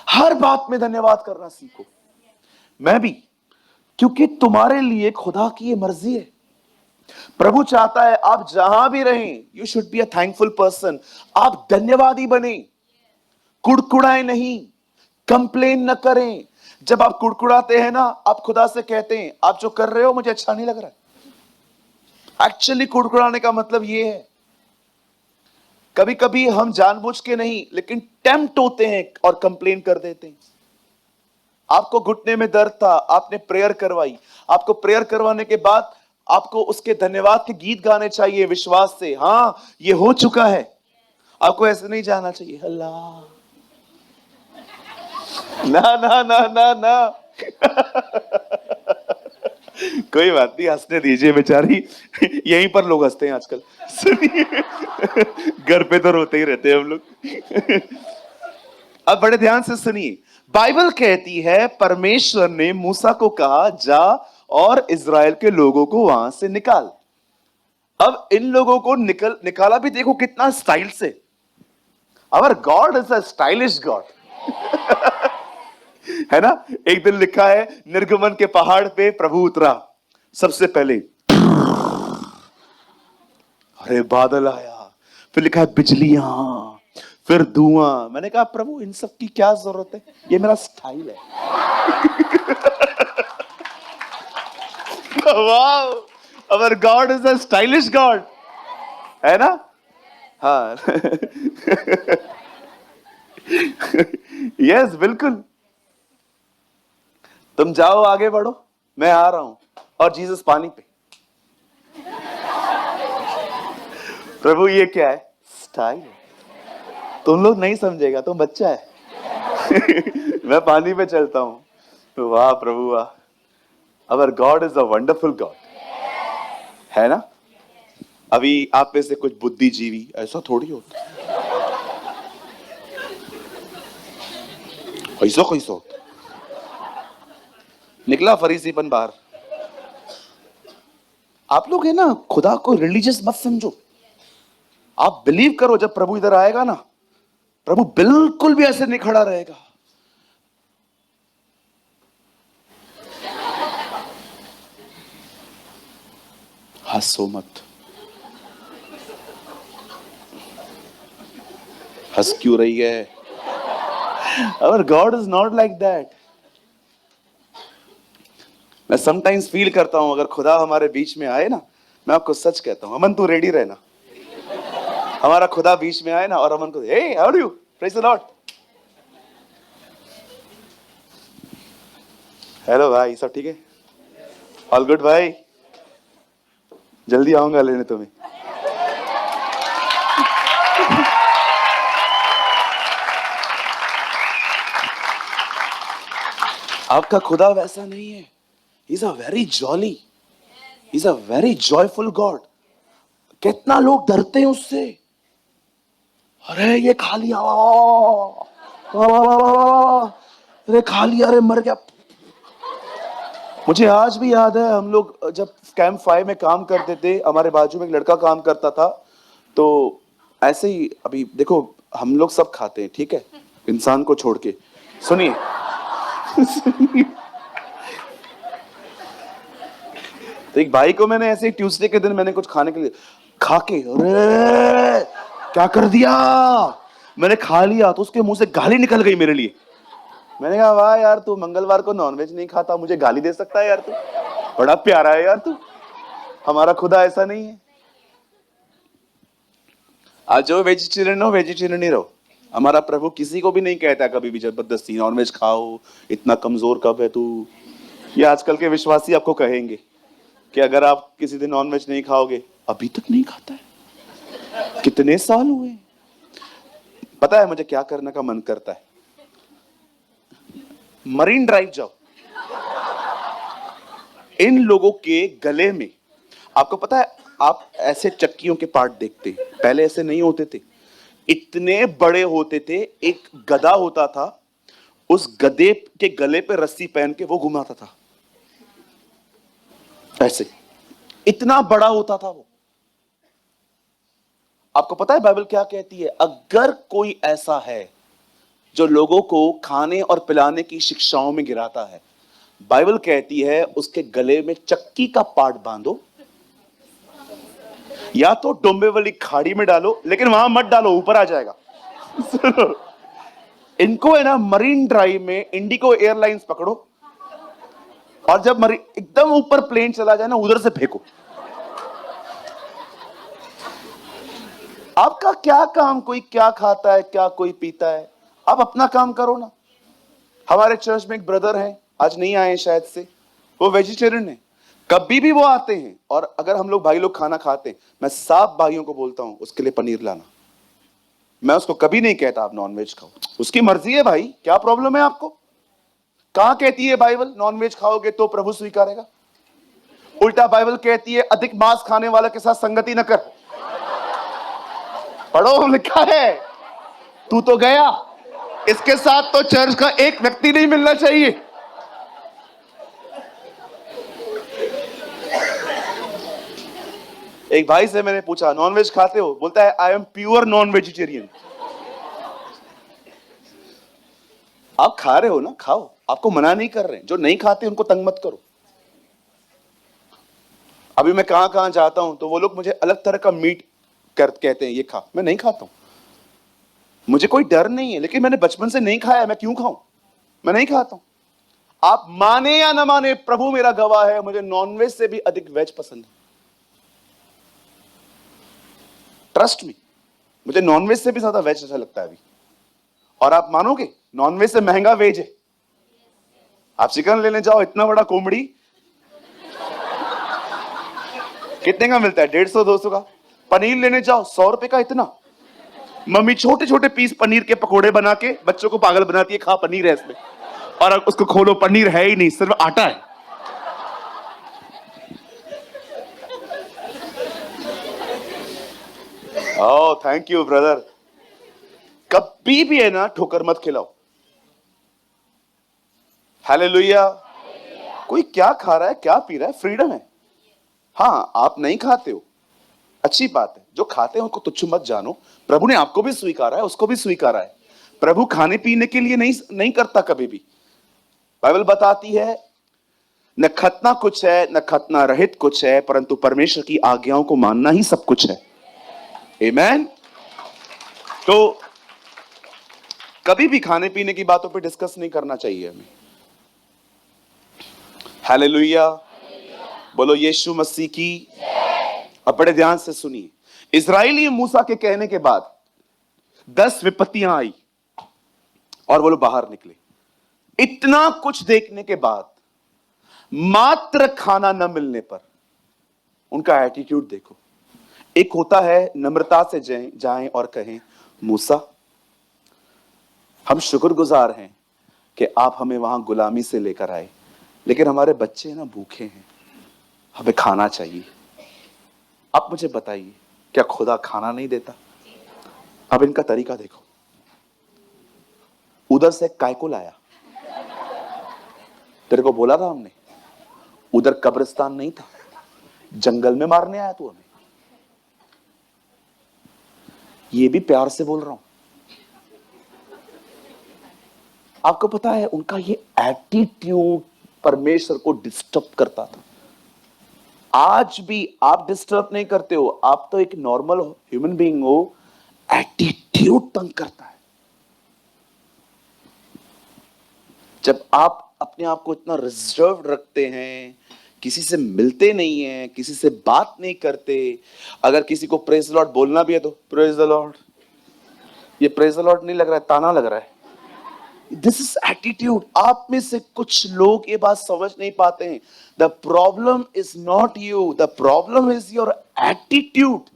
हर बात में धन्यवाद करना सीखो। मैं भी, क्योंकि तुम्हारे लिए खुदा की ये मर्जी है। प्रभु चाहता है आप जहां भी रहें, you should be a thankful person. आप धन्यवादी बने, कुड़कुड़ाए नहीं, कंप्लेन न करें। जब आप कुड़कुड़ाते हैं ना, आप खुदा से कहते हैं आप जो कर रहे हो मुझे अच्छा नहीं लग रहा है। एक्चुअली कुड़कुड़ाने का मतलब ये है, कभी कभी हम जानबूझ के नहीं लेकिन टेम्प्ट होते हैं और कंप्लेन कर देते हैं। आपको घुटने में दर्द था, आपने प्रेयर करवाई, आपको प्रेयर करवाने के बाद आपको उसके धन्यवाद के गीत गाने चाहिए विश्वास से। हां, ये हो चुका है। आपको ऐसे नहीं जाना चाहिए अल्लाह, ना ना ना ना ना। कोई बात नहीं, हंसने दीजिए बेचारी। यहीं पर लोग हंसते हैं आजकल। सुनिए, घर पे तो रोते ही रहते हैं हम लोग। अब बड़े ध्यान से सुनिए। बाइबल कहती है परमेश्वर ने मूसा को कहा जा और इज़राइल के लोगों को वहां से निकाल। अब इन लोगों को निकाला भी देखो कितना स्टाइल से। Our God is a stylish God. है ना। एक दिन लिखा है निर्गमन के पहाड़ पे प्रभु उतरा, सबसे पहले अरे बादल आया, फिर लिखा है बिजलियां, फिर धुआं। मैंने कहा प्रभु इन सब की क्या जरूरत है, ये मेरा स्टाइल है। वाह, our God is a stylish God, है ना। हाँ। यस, बिल्कुल। तुम जाओ आगे बढ़ो, मैं आ रहा हूं। और जीसस पानी पे, प्रभु ये क्या है? स्टाइल है। तुम लोग नहीं समझेगा, तुम बच्चा है। मैं पानी पे चलता हूं। वाह प्रभु वाह। Our God is a wonderful God, है ना? अभी आप में से कुछ बुद्धिजीवी, ऐसा थोड़ी होता, ऐसा कैसा होता? निकला फरीसीपन बाहर। आप लोग है ना, खुदा को रिलीजियस मत समझो। आप बिलीव करो, जब प्रभु इधर आएगा ना, प्रभु बिल्कुल भी ऐसे नहीं खड़ा रहेगा। हंसो मत। हंस क्यों रही है? Our God is not like that. मैं समटाइम्स फील करता हूं, अगर खुदा हमारे बीच में आए ना, मैं आपको सच कहता हूं, अमन तू रेडी रहना। हमारा खुदा बीच में आए ना और अमन को, hey how do you, praise the Lord, hello भाई, सब ठीक है? ऑल गुड भाई, जल्दी आऊंगा लेने तुम्हें। आपका खुदा वैसा नहीं है। He's a very jolly, he's a very joyful God. कितना लोग डरते हैं उससे। अरे ये खा लिया, अरे खा लिया, अरे मर गया। मुझे आज भी याद है, हम लोग जब कैंप 5 में काम करते थे, हमारे बाजू में एक लड़का काम करता था। तो ऐसे ही, अभी देखो हम लोग सब खाते हैं, ठीक है, इंसान को छोड़ के। सुनिए। तो एक भाई को मैंने ऐसे ट्यूसडे के दिन मैंने कुछ खाने के लिए खा के, अरे क्या कर दिया, मैंने खा लिया तो उसके मुंह से गाली निकल गई मेरे लिए। मैंने कहा वाह यार, तू मंगलवार को नॉनवेज नहीं खाता, मुझे गाली दे सकता है यार, तू बड़ा प्यारा है यार तू। हमारा खुदा ऐसा नहीं है। आज जो वेजिटेरियन हो, वेजिटेरियन ही रहो। हमारा प्रभु किसी को भी नहीं कहता कभी भी जबरदस्ती नॉनवेज खाओ, इतना कमजोर कब है तू। ये आजकल के विश्वासी आपको कहेंगे कि अगर आप किसी दिन नॉनवेज नहीं खाओगे, अभी तक नहीं खाता है, कितने साल हुए। पता है मुझे क्या करने का मन करता है? मरीन ड्राइव जाओ, इन लोगों के गले में, आपको पता है, आप ऐसे चक्कियों के पार्ट देखते हैं, पहले ऐसे नहीं होते थे, इतने बड़े होते थे। एक गधा होता था, उस गधे के गले पे रस्सी पहन के वो घुमाता था, ऐसे इतना बड़ा होता था वो। आपको पता है बाइबल क्या कहती है? अगर कोई ऐसा है जो लोगों को खाने और पिलाने की शिक्षाओं में गिराता है, बाइबल कहती है उसके गले में चक्की का पार्ट बांधो, या तो डोंबे वाली खाड़ी में डालो, लेकिन वहां मत डालो, ऊपर आ जाएगा। इनको है ना मरीन ड्राइव में इंडिगो एयरलाइंस पकड़ो, और जब एकदम ऊपर प्लेन चला जाए ना, उधर से फेंको। आपका क्या काम, कोई क्या खाता है, क्या कोई पीता है, आप अपना काम करो ना। हमारे चर्च में एक ब्रदर है, आज नहीं आए शायद से, वो वेजिटेरियन है। कभी भी वो आते हैं, और अगर हम लोग भाई लोग खाना खाते हैं, मैं साफ भाइयों को बोलता हूं उसके लिए पनीर लाना। मैं उसको कभी नहीं कहता आप नॉनवेज खाओ, उसकी मर्जी है भाई, क्या प्रॉब्लम है आपको? कहां कहती है बाइबल नॉनवेज खाओगे तो प्रभु स्वीकारेगा? उल्टा बाइबल कहती है अधिक मांस खाने वाले के साथ संगति न कर। पढ़ो, लिखा है। तू तो गया, इसके साथ तो चर्च का एक व्यक्ति नहीं मिलना चाहिए। एक भाई से मैंने पूछा नॉनवेज खाते हो? बोलता है I am pure non vegetarian. आप खा रहे हो ना, खाओ, आपको मना नहीं कर रहे हैं। जो नहीं खाते उनको तंग मत करो। अभी मैं कहां कहां जाता हूं तो वो लोग मुझे अलग तरह का मीट कहते हैं, ये खा, मैं नहीं खाता हूं। मुझे कोई डर नहीं है, लेकिन मैंने बचपन से नहीं खाया, मैं क्यों खाऊं? मैं नहीं खाता हूं। आप माने या ना माने, प्रभु मेरा गवाह है, मुझे नॉनवेज से भी अधिक वेज पसंद है। ट्रस्ट मी, मुझे नॉनवेज से भी ज्यादा वेज अच्छा लगता है अभी। और आप मानोगे, नॉनवेज से महंगा वेज है। आप चिकन लेने जाओ, इतना बड़ा कोमड़ी कितने का मिलता है? 150-200 का। पनीर लेने जाओ, 100 रुपए का इतना। मम्मी छोटे छोटे पीस पनीर के पकोड़े बना के बच्चों को पागल बनाती है, खा पनीर है इसमें, और उसको खोलो पनीर है ही नहीं, सिर्फ आटा है। Oh thank you brother. कभी भी है ना ठोकर मत खिलाओ। हालेलुया। कोई क्या खा रहा है क्या पी रहा है, फ्रीडम है। हाँ आप नहीं खाते हो, अच्छी बात है, जो खाते हैं उनको तुच्छ मत जानो। प्रभु ने आपको भी स्वीकारा है, उसको भी स्वीकारा है। प्रभु खाने पीने के लिए नहीं नहीं करता कभी भी। बाइबल बताती है न खतना कुछ है न खतना रहित कुछ है, परंतु परमेश्वर की आज्ञाओं को मानना ही सब कुछ है। आमेन। तो कभी भी खाने पीने की बातों पे डिस्कस नहीं करना चाहिए हमें। हालेलुया। बोलो यीशु मसीह की। अब बड़े ध्यान से सुनिए, इजराइली मूसा के कहने के बाद 10 विपत्तियां आई और वो लोग बाहर निकले। इतना कुछ देखने के बाद मात्र खाना न मिलने पर उनका एटीट्यूड देखो। एक होता है नम्रता से जाएं और कहें मूसा हम शुक्रगुजार हैं कि आप हमें वहां गुलामी से लेकर आए, लेकिन हमारे बच्चे ना भूखे हैं, हमें खाना चाहिए। आप मुझे बताइए क्या खुदा खाना नहीं देता? अब इनका तरीका देखो, उधर से काय को लाया? तेरे को बोला था हमने, उधर कब्रिस्तान नहीं था, जंगल में मारने आया तू हमें। ये भी प्यार से बोल रहा हूं। आपको पता है उनका ये एटीट्यूड परमेश्वर को डिस्टर्ब करता था। आज भी आप डिस्टर्ब नहीं करते हो, आप तो एक नॉर्मल ह्यूमन बीइंग हो, एटीट्यूड तंग करता है। जब आप अपने आप को इतना रिजर्व रखते हैं, किसी से मिलते नहीं हैं, किसी से बात नहीं करते, अगर किसी को प्रेज द लॉर्ड बोलना भी है तो प्रेज द लॉर्ड, ये प्रेज द लॉर्ड नहीं लग रहा है, ताना लग रहा है। This is attitude. आप में से कुछ लोग ये बात समझ नहीं पाते हैं। The problem is not you, the problem is your attitude.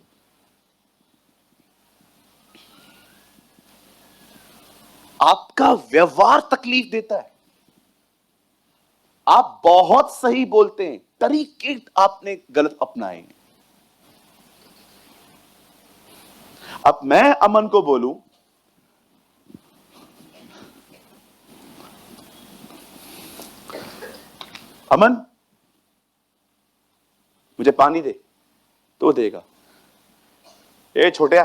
आपका व्यवहार तकलीफ देता है। आप बहुत सही बोलते हैं, तरीके आपने गलत अपनाए हैं। अब मैं अमन को बोलूं अमन मुझे पानी दे, तो देगा। ए छोटिया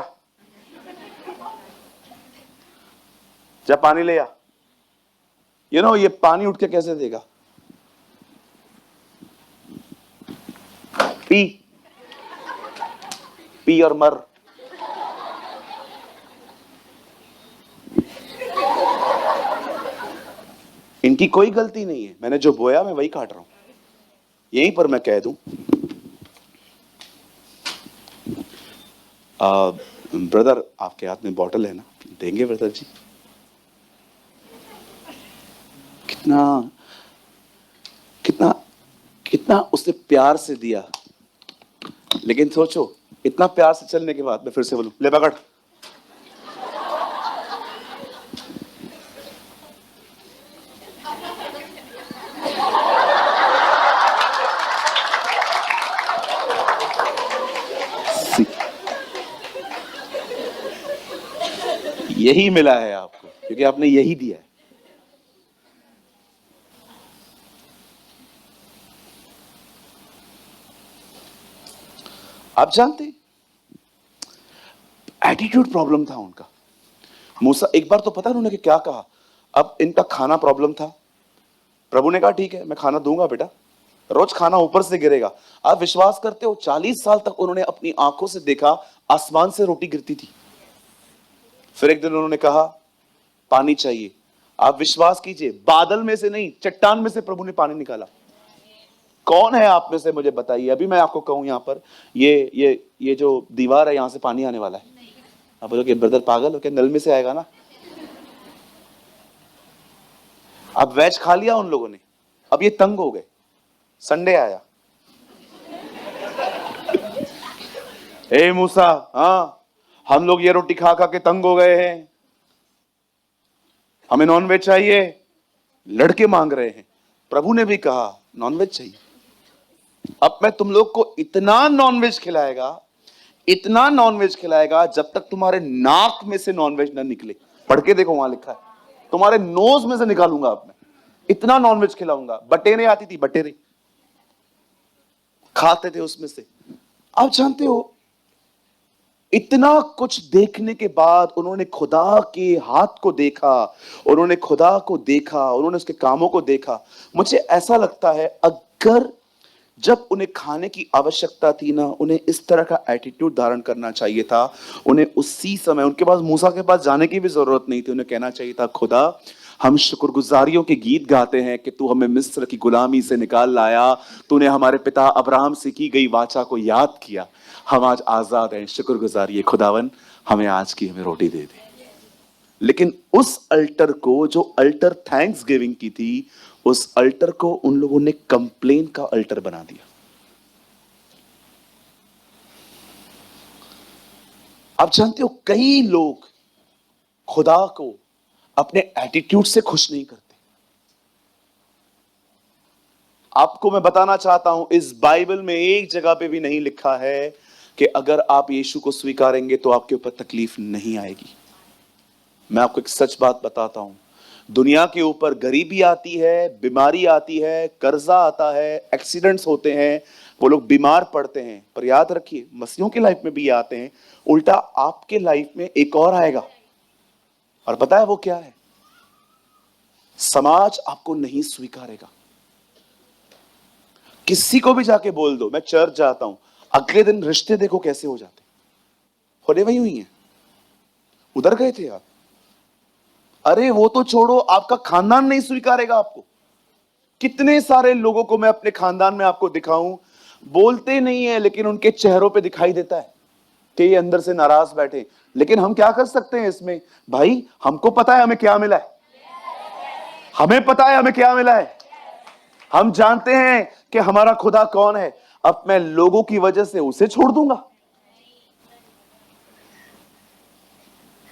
जा पानी ले आ। ये पानी उठ के कैसे देगा? पी पी और मर। इनकी कोई गलती नहीं है, मैंने जो बोया मैं वही काट रहा हूं। यहीं पर मैं कह दूं, ब्रदर आपके हाथ में बॉटल है ना, देंगे ब्रदर जी? कितना कितना कितना उसने प्यार से दिया। लेकिन सोचो, इतना प्यार से चलने के बाद मैं फिर से बोलूं ले पकड़। यही मिला है आपको, क्योंकि आपने यही दिया है। आप जानते, एटीट्यूड प्रॉब्लम था उनका। मूसा एक बार तो पता है उन्होंने क्या कहा? अब इनका खाना प्रॉब्लम था। प्रभु ने कहा ठीक है मैं खाना दूंगा बेटा, रोज खाना ऊपर से गिरेगा। आप विश्वास करते हो 40 साल तक उन्होंने अपनी आंखों से देखा आसमान से रोटी गिरती थी। फिर एक दिन उन्होंने कहा पानी चाहिए। आप विश्वास कीजिए, बादल में से नहीं, चट्टान में से प्रभु ने पानी निकाला। कौन है आप में से मुझे बताइए, अभी मैं आपको कहूं यहां पर ये जो दीवार है यहां से पानी आने वाला है। आप बोलोगे ब्रदर पागल हो क्या, नल में से आएगा ना। अब वेज खा लिया उन लोगों ने, अब ये तंग हो गए। संडे आया, ए मूसा, हाँ हम लोग ये रोटी खा खा के तंग हो गए हैं, हमें नॉनवेज चाहिए। लड़के मांग रहे हैं। प्रभु ने भी कहा नॉनवेज चाहिए। अब मैं तुम लोग को इतना नॉनवेज खिलाएगा, इतना नॉनवेज खिलाएगा जब तक तुम्हारे नाक में से नॉनवेज ना निकले। पढ़ के देखो, वहां लिखा है, तुम्हारे नोज में से निकालूंगा अब मैं। इतना नॉनवेज खिलाऊंगा। बटेरे आती थी, बटेरे खाते थे उसमें से। आप जानते हो, इतना कुछ देखने के बाद उन्होंने खुदा के हाथ को देखा, उन्होंने खुदा को देखा, उन्होंने उसके कामों को देखा। मुझे ऐसा लगता है अगर जब उन्हें खाने की आवश्यकता थी ना, उन्हें इस तरह का एटीट्यूड धारण करना चाहिए था। उन्हें उसी समय, उनके पास मूसा के पास जाने की भी जरूरत नहीं थी, उन्हें कहना चाहिए था खुदा हम शुक्रगुजारियों के गीत गाते हैं कि तू हमें मिस्र की गुलामी से निकाल लाया, तूने हमारे पिता अब्राहम से की गई वाचा को याद किया, हम आज आजाद हैं, शुक्रगुजारी है खुदावन, हमें आज की हमें रोटी दे दे। लेकिन उस अल्टर को, जो अल्टर थैंक्स गिविंग की थी, उस अल्टर को उन लोगों ने कंप्लेन का अल्टर बना दिया। आप जानते हो कई लोग खुदा को अपने एटीट्यूड से खुश नहीं करते। आपको मैं बताना चाहता हूं, इस बाइबल में एक जगह पे भी नहीं लिखा है कि अगर आप यीशु को स्वीकारेंगे तो आपके ऊपर तकलीफ नहीं आएगी। मैं आपको एक सच बात बताता हूं, दुनिया के ऊपर गरीबी आती है, बीमारी आती है, कर्जा आता है, एक्सीडेंट्स होते हैं, वो लोग बीमार पड़ते हैं, पर याद रखिए मसीहों की लाइफ में भी आते हैं। उल्टा आपके लाइफ में एक और आएगा, और पता है वो क्या है? समाज आपको नहीं स्वीकारेगा। किसी को भी जाके बोल दो मैं चर्च जाता हूं, अगले दिन रिश्ते देखो कैसे हो जाते। होने वही हुई है। उधर गए थे आप, अरे वो तो छोड़ो, आपका खानदान नहीं स्वीकारेगा आपको। कितने सारे लोगों को मैं अपने खानदान में आपको दिखाऊं, बोलते नहीं है लेकिन उनके चेहरों पे दिखाई देता है कि ये अंदर से नाराज बैठे। लेकिन हम क्या कर सकते हैं इसमें? भाई हमको पता है हमें क्या मिला है, हमें पता है हमें क्या मिला है, हम जानते हैं कि हमारा खुदा कौन है। अब मैं लोगों की वजह से उसे छोड़ दूंगा?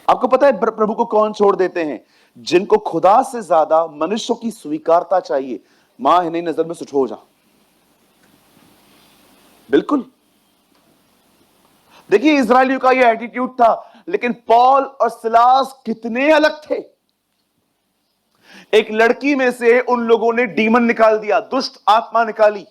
आपको पता है प्रभु को कौन छोड़ देते हैं? जिनको खुदा से ज्यादा मनुष्यों की स्वीकारता चाहिए। मां इन्हीं नजर में सुठो हो जा। बिल्कुल। देखिए इजरायलियों का यह एटीट्यूड था, लेकिन पॉल और सिलास कितने अलग थे। एक लड़की में से उन लोगों ने डीमन निकाल दिया, दुष्ट आत्मा निकाली।